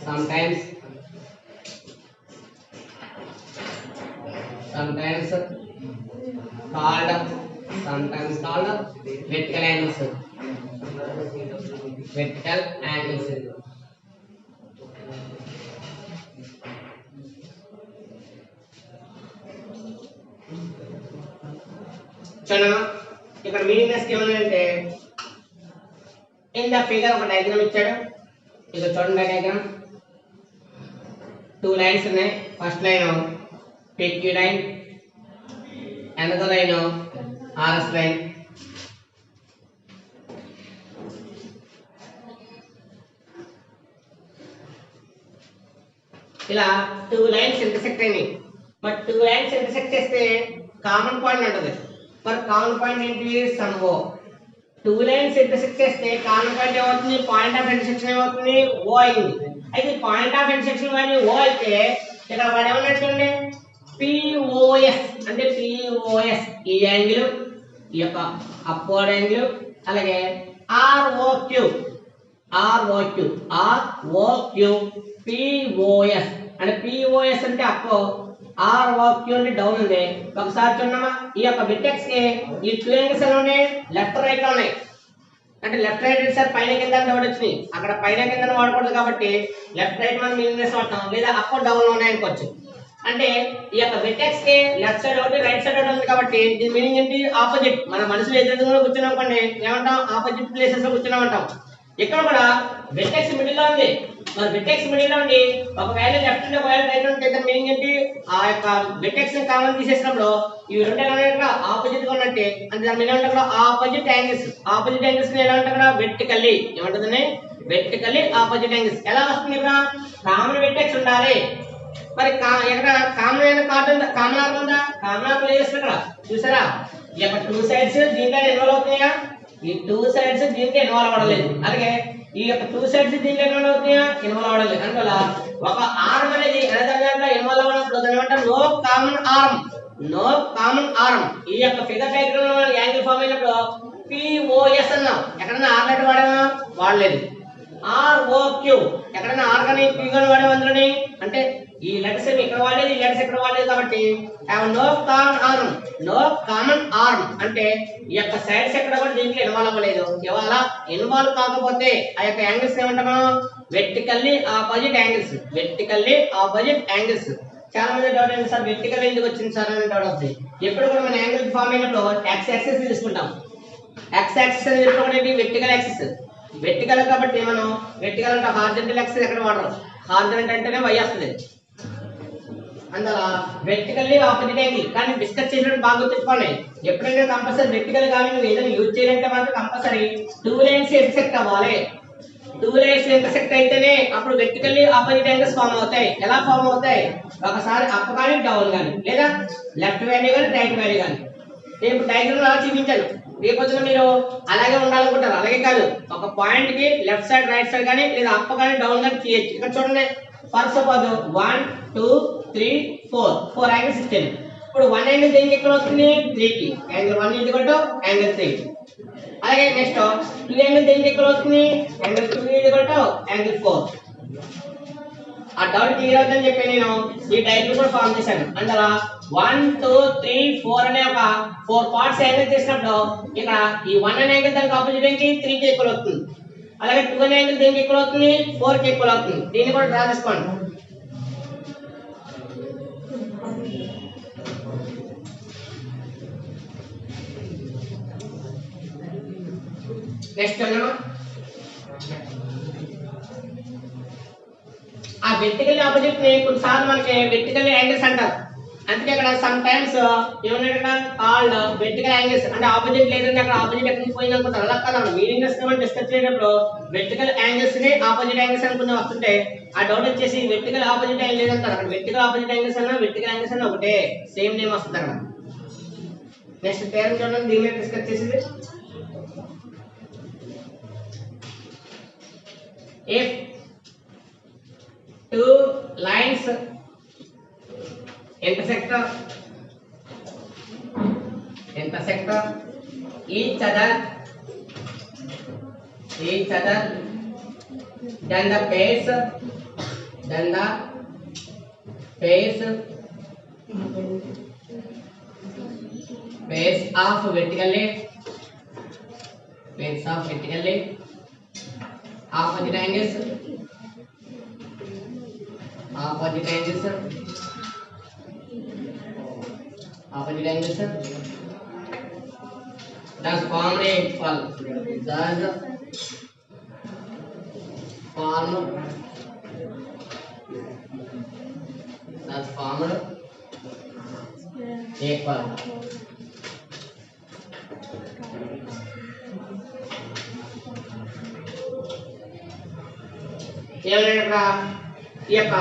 called vertical angles. చూడమ్మా ఇక్కడ మీనింగ్నెస్ ఏమన్నాయంటే in the figure ఒక diagram ఇచ్చాడు. ఇది చూడండి diagram. 2 lines ఉన్నాయి. First line PQ line, another line RS line. ఇలా 2 lines intersect అయినాయి. But 2 lines intersect చేస్తే కామన్ పాయింట్ ఉంటుంది. మరి కామన్ పాయింట్ ఏంటి? Some O. 2 లైన్స్ ఇంటర్సెక్ట్ చేస్తే కామన్ పాయింట్ ఏమవుతుంది? పాయింట్ ఆఫ్ ఇంటర్సెక్షన్ ఏమవుతుంది? O అయింది. అయితే point of intersection value O అయితే ఇక్కడ వాడు ఏమన్నా చూడండి POS అంటే POS ఈ యాంగిల్, ఈ యొక్క అప్వర్డ్ యాంగిల్, అలాగే ROQ POS అంటే POS అంటే అప్, ROQ అంటే డౌన్ ఉంది. ఒకసారి చూడమ్మా ఈ యొక్క బిటెక్స్ కి ఈ 2 యాంగిల్స్ ఎలా ఉన్నాయి? లెఫ్ట్ రైట్ లో ఉన్నాయి. అంటే లెఫ్ట్ రైట్ సార్ పైన కింద డౌన్ వచ్చినాయి. అక్కడ పైన కింద వాడకూడదు కాబట్టి లెఫ్ట్ రైట్ మనం మీనింగ్నెస్ వాడతాం, లేదా అప్ డౌన్ ఉన్నాయి అనుకోవచ్చు. అంటే ఈ యొక్క వెర్టెక్స్ కి లెఫ్ట్ సైడ్ ఒకటి రైట్ సైడ్ ఒకటి ఉంది కాబట్టి దీని మీనింగ్ ఏంటి? ఆపోజిట్. మన మనసులో ఎదురుగా కూర్చున్నాం అనుకోండి ఏమంటాం? ఆపోజిట్ ప్లేసెస్ లో కూర్చున్నాం అంటాం. ఇక్కడ కూడా వెర్టెక్స్ మిడిల్ లో ఉంది. మరి వెర్టెక్స్ మిడిల్ లో ఉండి ఒక వాల్యూ లెఫ్ట్ ఉంటే ఒక వాల్యూ రైట్ ఉంటే దాని మీనింగ్ ఏంటి? ఆ యొక్క వెర్టెక్స్ ని కామన్ తీసేసినప్పుడు ఇవి రెండు ఎలా ఉన్నాయి? ఆపోజిట్ గా ఉన్నట్టే. అంటే దాని మీనింగ్ అంటే కూడా ఆపోజిట్ యాంగిల్స్ ని ఎలా ఉంటాయి? కూడా వెర్టికల్లీ ఏమంటుందని? Vertically opposite angles. ఎలా వస్తుంది? ఇక్కడ కామన్ వెర్టెక్స్ ఉండాలి. మరి ఎక్కడ కామన్ అయిన కామన్ ఆర్మ్ ఉందా? కామన్ ఆర్మ్ లేదు ఇక్కడ. చూసారా? ఈ యొక్క 2 సైడ్స్ దీంట్లో ఇన్వాల్వ్ అవుతున్నాయా? ఈ 2 సైడ్స్ దీంట్లో ఇన్వాల్వ్ అవ్వలేదు. అలాగే ఈ యొక్క 2 సైడ్స్ దీంట్లో ఇన్వాల్వ్ అవుతున్నాయా? ఇన్వాల్వ్ అవ్వలేదు. అందువల్ల ఒక ఆర్మ్ అనేది దాంట్లో ఇన్వాల్వ్ అవ్వనప్పుడు దాని ఏమంటారు? No common arm. ఈ యొక్క ఫిగర్ డయాగ్రామ్ యాంగిల్ ఫామ్ అయినప్పుడు POS అన్నాం. ఎక్కడన్నా ఆర్ లెటర్ వాడామా? వాడలేదు. ROQ ఎక్కడన్నా ఆర్ కానీ P కానీ వాడాము అందులోని. అంటే ఈ లెటర్స్ ఇక్కడ వాడలేదు, ఈ లెటర్స్ ఇక్కడ వాడలేదు కాబట్టి నో కామన్ ఆర్మ్ అంటే ఈ యొక్క సైడ్స్ ఎక్కడ కూడా దీంట్లో ఇన్వాల్వ్ అవ్వలేదు. ఇవాళ ఇన్వాల్వ్ కాకపోతే ఆ యొక్క యాంగిల్స్ ఏమంటాం మనం? Vertically opposite angles. చాలా మంది డౌట్ ఏంటి సార్ వెర్టికల్ ఎందుకు వచ్చింది సార్ అని డౌట్ వస్తుంది. ఎప్పుడు కూడా మన యాంగిల్ ఫామ్ అయినప్పుడు x యాక్సిస్ తీసుకుంటాం. x యాక్సిస్ అనేది ఎప్పుడు కూడా ఏంటి? Vertical axis. వెర్టికల్ కాబట్టి మనం వెర్టికల్ అంటే హారిజాంటల్ యాక్సిస్ ఎక్కడ వాడరు. హారిజాంటల్ అంటేనే y వస్తుంది. అందువల్ల వెర్టికల్లీ ఆపోజిట్ యాంగిల్. కానీ డిస్కస్ చేసినప్పుడు బాగా గుర్తుపెట్టుకోండి. ఎప్పుడైనా కంపల్సరీ వెర్టికల్ కానీ నువ్వు ఏదైనా యూజ్ చేయాలంటే మాత్రం కంపల్సరీ 2 లైన్స్ ఇంటర్సెక్ట్ అవ్వాలి. 2 లైన్స్ ఇంటర్సెక్ట్ అయితేనే అప్పుడు వెర్టికల్లీ ఆపోజిట్ యాంగిల్స్ ఫామ్ అవుతాయి. ఎలా ఫామ్ అవుతాయి? ఒకసారి అప్ కానీ డౌన్ కానీ, లేదా లెఫ్ట్ వాల్యూ కానీ రైట్ వాల్యూ కానీ. నేను డయాగ్రామ్ అలా చూపించాను. రేపొచ్చిన మీరు అలాగే ఉండాలనుకుంటారు. అలాగే కాదు, ఒక పాయింట్ కి లెఫ్ట్ సైడ్ రైట్ సైడ్ కానీ లేదా అప్ కానీ డౌన్ కానీ చేయొచ్చు. ఇక్కడ చూడండి ఫర్ సపోజ్ 1 2 3 4 యాంగిల్స్ ఇచ్చాను. ఇప్పుడు 1 యాంగిల్ దేనికి ఎక్కడ వస్తుంది? 3 కి. Angle 1 angle 3. అలాగే నెక్స్ట్ 2 యాంగిల్ దేనికి ఎక్కడ వస్తుంది? Angle 2 angle 4. ఆ డౌట్ క్లియర్ అవుతుందని చెప్పి నేను ఈ డయాగ్రామ్ కూడా ఫామ్ చేశాను. అందులో 1 2 3 4 అనే ఒక 4 పార్ట్స్ యాంగిల్ చేసినప్పుడు ఇక్కడ ఈ 1 అనే యాంగిల్ దానికి ఆపోజిట్ ఏంటి? 3 కి ఈక్వల్ అవుతుంది. అలాగే 2 అనే యాంగిల్ దేనికి ఈక్వల్ అవుతుంది? 4 కి ఈక్వల్ అవుతుంది. దీన్ని కూడా డ్రా చేసుకోండి. నెక్స్ట్ అన్నమా ఆ వెర్టికల్ ఆపోజిట్ ని కొన్నిసార్లు మనకి వెర్టికల్ యాంగిల్స్ అంటారు. అందుకే ఇక్కడ సమ్ టైమ్స్ ఏమన్నా కాల్డ్ వెర్టికల్ యాంగిల్స్ అంటే ఆపోజిట్ లేదంటే అక్కడ ఆపోజిట్ ఎక్కడ నుంచి పోయింది అనుకుంటారు. అలా కాదు, మీనింగ్లెస్ గా మనం డిస్కస్ చేసేటప్పుడు వెర్టికల్ యాంగిల్స్ ని ఆపోజిట్ యాంగిల్స్ అనుకుని వస్తుంటే ఆ డౌట్ వచ్చేసి వెర్టికల్ ఆపోజిట్ యాంగిల్ లేదంటారు. అక్కడ వెర్టికల్ ఆపోజిట్ యాంగిల్స్ అన్నా వెర్టికల్ యాంగిల్స్ అన్నా ఒకటే, సేమ్ నేమ్ వస్తుంది అక్కడ. నెక్స్ట్ థియరం చూడండి, దీని మీద డిస్కస్ చేసేది. If two lines intersect each other, then the pairs of vertically opposite angles thus formed a equal, ఏమన్నా ఈ యొక్క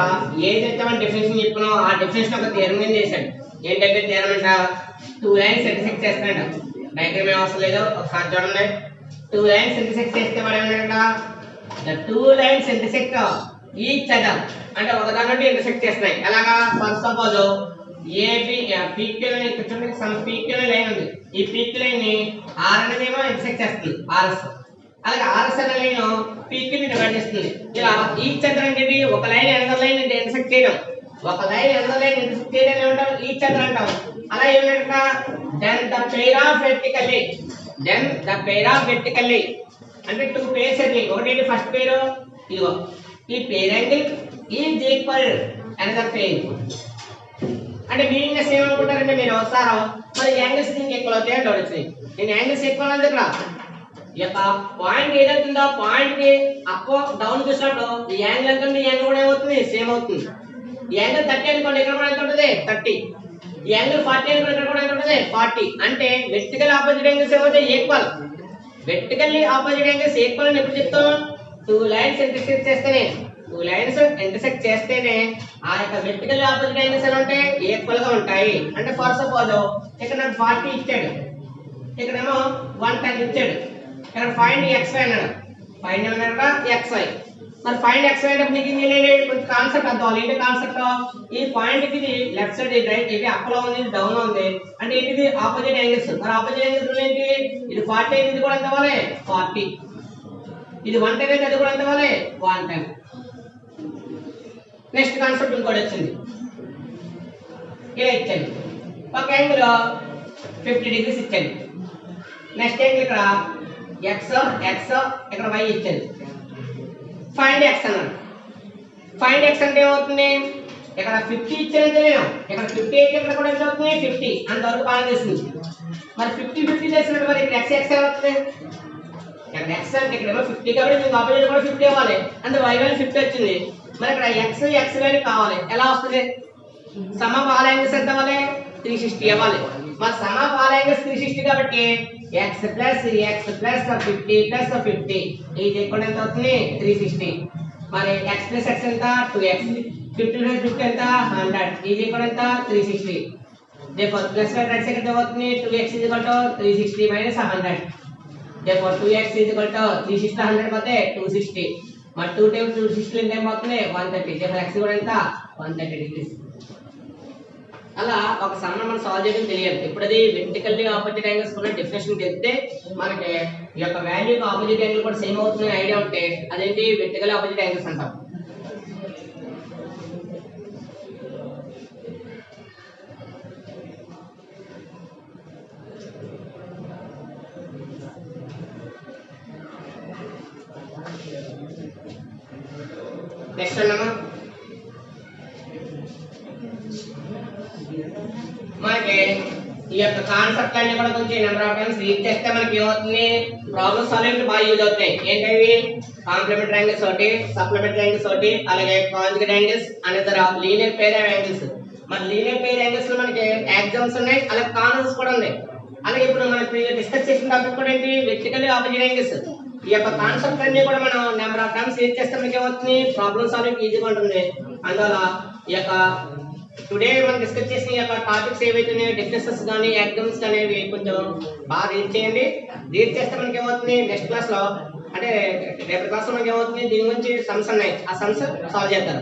ఏదైతే మనం డెఫినేషన్ చెప్పుకున్నాం ఆ డెఫినేషన్ ఒక థియరం కింద చేశాడు. ఏంటంటే థియరం అంట, టూ లైన్స్ ఇంటర్సెక్ట్ చేస్తాడు. డయాగ్రామ్ ఏం అవసరం లేదు, ఒకసారి చూడండి. టూ లైన్స్ ఇంటర్సెక్ట్ చేస్తే వాడు ఏమన్నాడంట, the two lines intersect each other అంటే ఒకదాని నుండి ఇంటర్సెక్ట్ చేస్తున్నాయి. ఎలాగా, for suppose AB PQ line ఇక్కడ చూడండి, సమ్ పీక్యూ లైన్ ఉంది. ఈ పీక్యూ లైన్ ని ఆర్ అనేది ఏమో ఇంటర్సెక్ట్ చేస్తుంది, ఆర్ఎస్. అలాగే ఆర్ఎస్ అనే లైన్ పీక్యూ ని డివైడ్ చేస్తుంది. ఇలా ఈచ్ అదర్ అంటే ఒక లైన్ ఎనదర్ లైన్ ఇంటర్సెక్ట్ చేయడం, ఒక లైన్ ఎనదర్ లైన్ ఇంటర్సెక్ట్ చేయడం ఏమంటాం, ఈచ్ అదర్ అంటాం. అలా ఏమంట, then the pair of vertically అంటే టూ పేర్స్ అది. ఒకటి ఫస్ట్ పేరు ఇదిగో, ఈ pair angle is equal another pair. అంటే మీనింగ్స్ ఏమనుకుంటారంటే మీరు ఒకసారి మరి యాంగిల్స్ దీనికి ఈక్వల్ అవుతాయి డౌట్ వచ్చింది. నేను యాంగిల్స్ ఈక్వల్ అంటే ఇక్కడ ఈ యొక్క పాయింట్ ఏదైతుందో పాయింట్ కి అప్ డౌన్ చూసినప్పుడు ఈ యాంగిల్ ఎంత ఉంది, ఈ యాంగిల్ కూడా ఏమవుతుంది, సేమ్ అవుతుంది. ఈ యాంగిల్ 30 అనుకోండి, ఇక్కడ కూడా ఎంత ఉంటుంది 30. ఈ యాంగిల్ 40 అనుకోండి, ఇక్కడ కూడా ఎంత ఉంటుంది 40. అంటే వెర్టికల్ ఆపోజిట్ యాంగిల్స్ ఏమవుతాయి, equal. Vertically opposite angles equal అని ఎప్పుడు చెప్తాం, టూ లైన్స్ ఇంటర్సెక్ట్ చేస్తేనే ఆ యొక్క వెర్టికల్ ఆపోజిట్ యాంగిల్స్ ఎలా ఉంటాయి, ఈక్వల్ గా ఉంటాయి. అంటే ఫర్ సపోజ్ ఇక్కడ నాకు 40 ఇచ్చాడు, ఇక్కడేమో 110 ఇచ్చాడు. ఇక్కడ ఫైండ్ xy అన్నాడు, ఫైండ్ ఏమన్నాడు xy. మరి ఫైండ్ xy అంటే మీకు కొంచెం కాన్సెప్ట్ అర్థం అవ్వాలి. ఏంటి కాన్సెప్ట్, ఈ పాయింట్ కి ఇది లెఫ్ట్ సైడ్, ఇది రైట్, ఇది అప్ లో ఉంది, ఇది డౌన్ లో ఉంది. అంటే ఏంటిది ఆపోజిట్ యాంగిల్స్. మరి ఆపోజిట్ యాంగిల్స్ ఏంటి, ఇది 40 అయితే ఇది కూడా ఎంత అవ్వాలి 40, ఇది 110 అయితే అది కూడా ఎంత అవ్వాలి 110. నెక్స్ట్ కాన్సెప్ట్ ఇంకోటి వచ్చింది, ఇలా ఇచ్చాను ఒక యాంగిల్ 50 degrees ఇచ్చాను. నెక్స్ట్ యాంగిల్ ఇక్కడ x ఇక్కడ y ఇచ్చాను. ఫైండ్ x అన్నాడు. ఫైండ్ x అంటే ఏమవుతుంది, ఇక్కడ 50 ఇచ్చానంటే నేను ఇక్కడ 50 అయితే ఇక్కడ కూడా ఎంత అవుతుంది 50, అంతవరకు బాగా చేస్తుంది. మరి 50 చేసినట్టు మరి ఇక్కడ x అవుతుంది, ఇక్కడ x అంటే ఇక్కడ 50 కాబట్టి మీకు ఆపోజిట్ కూడా 50 అవ్వాలి. అంటే y వాల్యూ 50 వచ్చింది. మరి ఇక్కడ x వాల్యూ కావాలి, ఎలా వస్తుంది, సమ్ ఆఫ్ ఆల్ యాంగిల్స్ ఎంత అవ్వాలి 360 అవ్వాలి. మరి సమ్ ఆఫ్ ఆల్ యాంగిల్స్ 360 కాబట్టి x plus 50 plus 50 ఇది ఇక్కడ ఎంత అవుతుంది 360. మరి x plus x ఎంత 2x, 50 plus 50 ఎంత 100, ఇది ఇక్కడ ఎంత 360. therefore plus by right side ఎంత అవుతుంది 2x is equal to 360 minus 100. therefore 2x is equal to 360 100 పోతే 260. మరి 2 times 260 ఎంత అవుతుంది 130. therefore x కూడా ఎంత 130 degrees. అలా ఒక సమ్ మనం సాల్వ్ చేయడం తెలియాలి. ఇప్పుడు అది వెర్టికల్లీ ఆపోజిట్ యాంగిల్స్ కూడా డెఫినేషన్ తెలిస్తే మనకి ఈ యొక్క వాల్యూ ఆపోజిట్ యాంగిల్ కూడా సేమ్ అవుతుందని ఐడియా ఉంటే అదేంటి వెర్టికల్లీ ఆపోజిట్ యాంగిల్స్ అంటాం. నెక్స్ట్ అన్నమా మనకి ఈ యొక్క కాన్సెప్ట్ అన్ని కూడా కొంచెం నెంబర్ ఆఫ్ టైమ్స్ రీడ్ చేస్తే మనకి ఏమవుతుంది ప్రాబ్లమ్ సాల్వింగ్ బాగా యూజ్ అవుతాయి. ఏంటవి కాంప్లిమెంటరీ యాంగిల్స్ ఒకటి, సప్లిమెంటరీ యాంగిల్స్ ఒకటి, అలాగే conjugate angles another linear pair angles. మరి లీనియర్ పెయిర్ యాంగిల్స్ లో మనకి యాక్సిమ్స్ ఉన్నాయి, అలాగే కాన్వెక్స్ కూడా ఉన్నాయి. అలాగే ఇప్పుడు మనకి డిస్కస్ చేసిన టాపిక్ కూడా ఏంటి వెర్టికల్లీ ఆపోజిట్ యాంగిల్స్. ఈ యొక్క కాన్సెప్ట్ అన్ని కూడా మనం నెంబర్ ఆఫ్ టైమ్స్ రీడ్ చేస్తే మనకి ఏమవుతుంది ప్రాబ్లమ్ సాల్వింగ్ ఈజీగా ఉంటుంది. అందువల్ల ఈ యొక్క టుడే మనం డిస్కస్ చేసిన ఈ యొక్క టాపిక్స్ ఏవైతే డిఫరెన్సెస్ కానీ యాక్సిమ్స్ కానీ కొంచెం బాగా రీడ్ చేయండి. రీడ్ చేస్తే మనకి ఏమవుతుంది నెక్స్ట్ క్లాస్ లో అంటే రేపటి క్లాస్ లో మనకి ఏమవుతుంది దీని గురించి సమ్స్ ఉన్నాయి, ఆ సమ్స్ సాల్వ్ చేస్తారు.